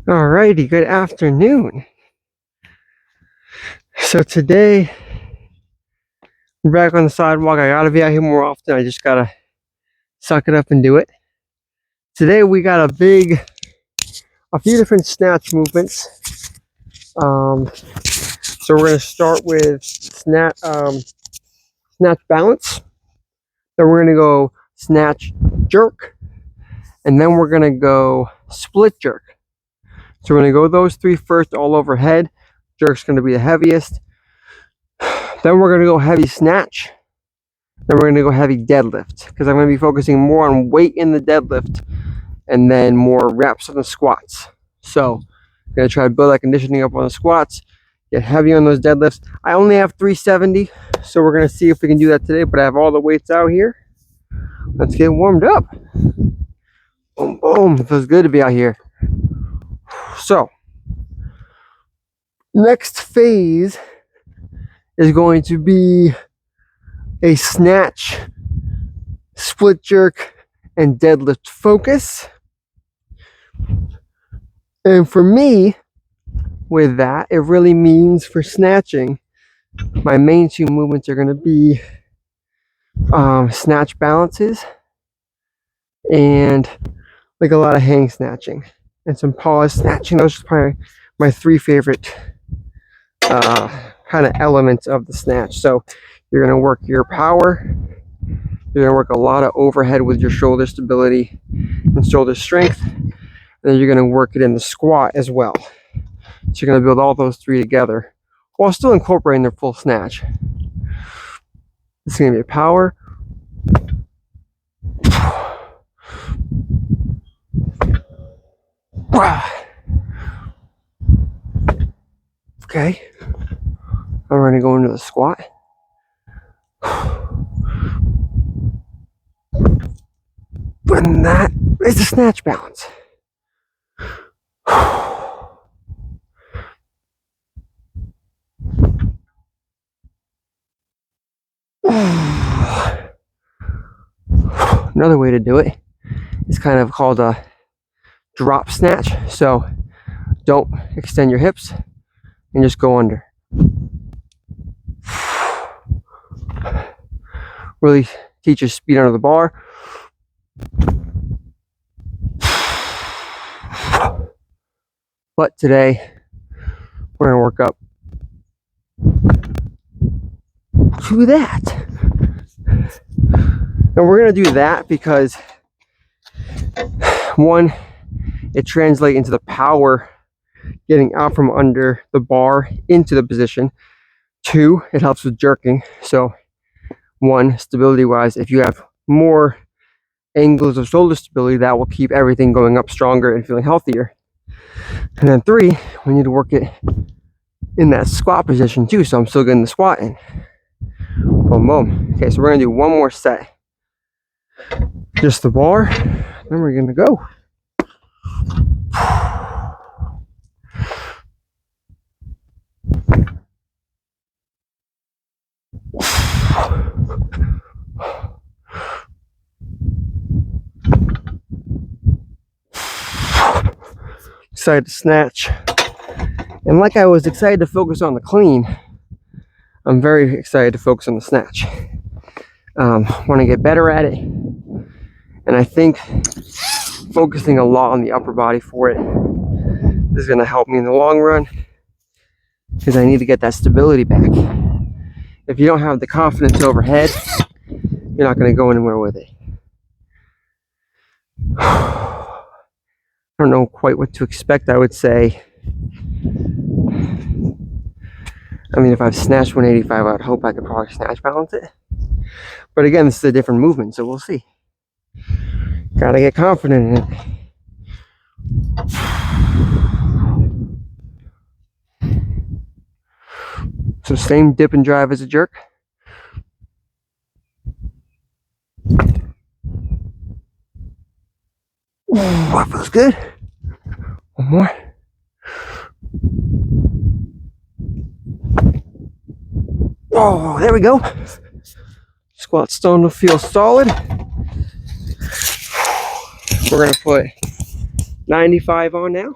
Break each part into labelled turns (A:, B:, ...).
A: Alrighty, good afternoon. So today we're back on the sidewalk. I gotta be out here more often. I just gotta suck it up and do it. Today we got a few different snatch movements. So we're gonna start with snatch balance. Then we're gonna go snatch jerk, and then we're gonna go split jerk. So we're gonna go those three first, all overhead. Jerk's gonna be the heaviest. Then we're gonna go heavy snatch. Then we're gonna go heavy deadlift because I'm gonna be focusing more on weight in the deadlift and then more reps on the squats. So I'm gonna try to build that conditioning up on the squats, get heavy on those deadlifts. I only have 370, so we're gonna see if we can do that today, but I have all the weights out here. Let's get warmed up. Boom, boom, it feels good to be out here. So next phase is going to be a snatch, split jerk, and deadlift focus. And for me, with that, it really means for snatching, my main two movements are going to be snatch balances and like a lot of hang snatching and some pause snatching. Those are probably my three favorite kind of elements of the snatch. So you're going to work your power, you're going to work a lot of overhead with your shoulder stability and shoulder strength, and then you're going to work it in the squat as well. So you're going to build all those three together while still incorporating their full snatch. This is going to be a power. Okay. I'm going to go into the squat. And that is the snatch balance. Another way to do it is kind of called a drop snatch. So don't extend your hips and just go under. Really teaches speed under the bar. But today we're going to work up to that. And we're going to do that because, one, it translates into the power getting out from under the bar into the position. Two, it helps with jerking. So one, stability wise, if you have more angles of shoulder stability, that will keep everything going up stronger and feeling healthier. And then three, we need to work it in that squat position too. So I'm still getting the squat in. Boom, boom. Okay, so we're gonna do one more set. Just the bar, then we're gonna go. Excited to snatch. And like I was excited to focus on the clean, I'm very excited to focus on the snatch. Want to get better at it. And I think focusing a lot on the upper body for it is going to help me in the long run because I need to get that stability back. If you don't have the confidence overhead, you're not going to go anywhere with it. I don't know quite what to expect, I would say. I mean, if I've snatched 185, I would hope I could probably snatch balance it. But again, this is a different movement, so we'll see. Gotta get confident in it. So same dip and drive as a jerk. Ooh, that feels good. One more. Oh, there we go. Squat starting to feel solid. We're gonna put 95 on now.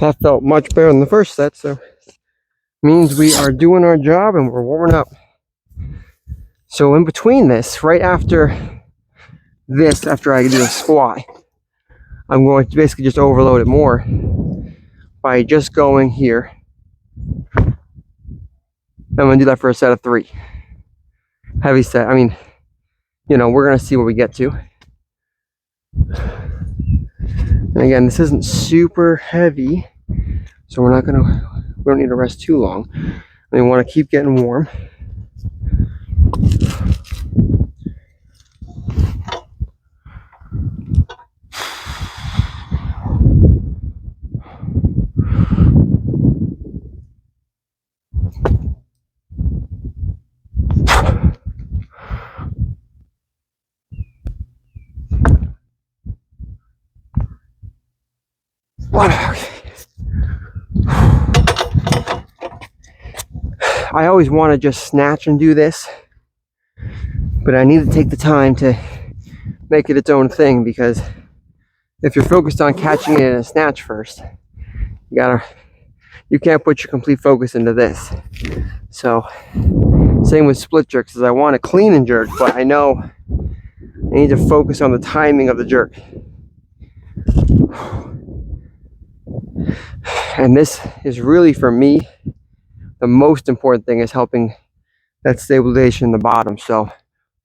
A: That felt much better than the first set, so means we are doing our job and we're warming up. So in between this, right after this, after I do a squat, I'm going to basically just overload it more by just going here. I'm going to do that for a set of 3. Heavy set. I mean, you know, we're going to see what we get to. And again, this isn't super heavy, so we don't need to rest too long. We want to keep getting warm. I always want to just snatch and do this, but I need to take the time to make it its own thing, because if you're focused on catching it in a snatch first, you can't put your complete focus into this. So same with split jerks, is I want to clean and jerk, but I know I need to focus on the timing of the jerk. And this is really, for me, the most important thing is helping that stabilization in the bottom. So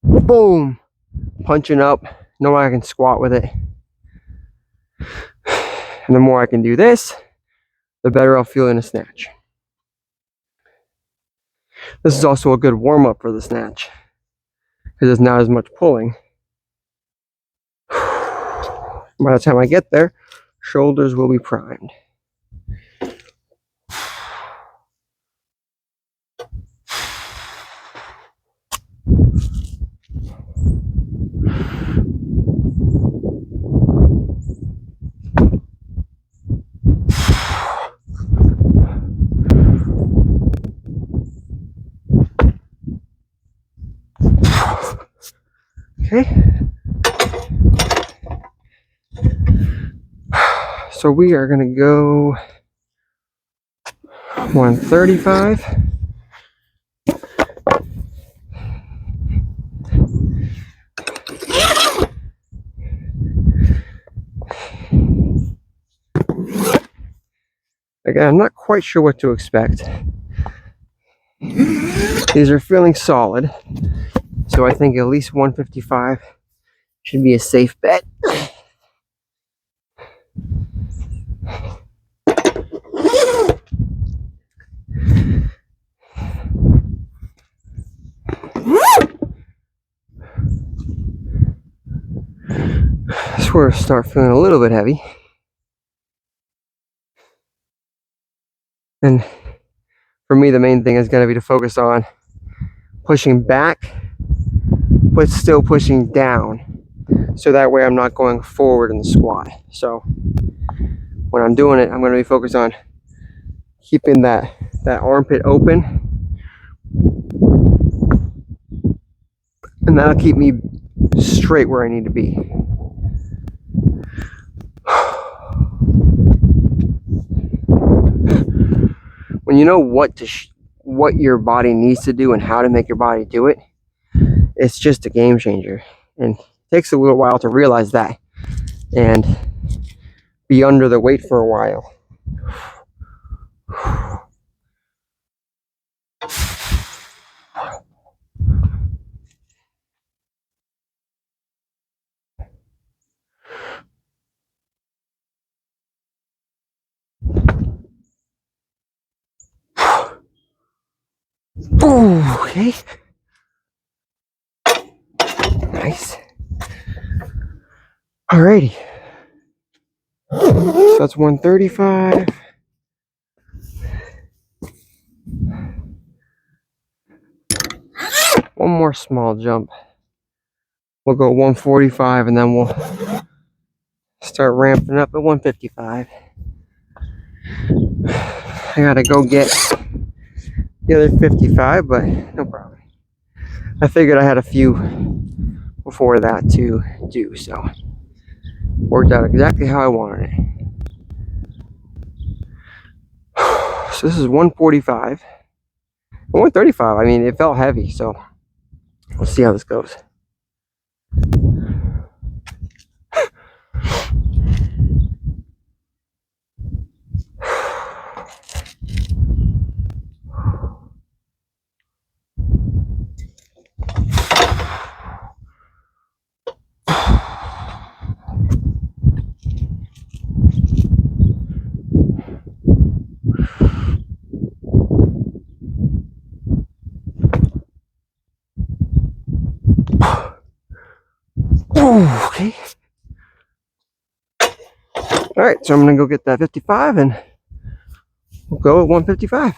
A: boom, punching up, know I can squat with it. And the more I can do this, the better I'll feel in a snatch. This is also a good warm-up for the snatch, because there's not as much pulling. By the time I get there, shoulders will be primed. Okay. So we are going to go 135. Again, I'm not quite sure what to expect. These are feeling solid, so I think at least 155 should be a safe bet. That's where I start feeling a little bit heavy. And for me, the main thing is going to be to focus on pushing back, but still pushing down. So that way I'm not going forward in the squat. So when I'm doing it, I'm going to be focused on keeping that armpit open. And that'll keep me straight where I need to be. When you know what your body needs to do and how to make your body do it, it's just a game changer. And it takes a little while to realize that and be under the weight for a while. Ooh, okay. Nice. Alrighty. So that's 135. One more small jump. We'll go 145 and then we'll start ramping up at 155. I gotta go get the other 55, but no problem. I figured I had a few before that to do, so worked out exactly how I wanted it. So this is 145. 135, I mean, it felt heavy, so let's see how this goes. Okay. All right, so I'm gonna go get that 55 and we'll go at 155.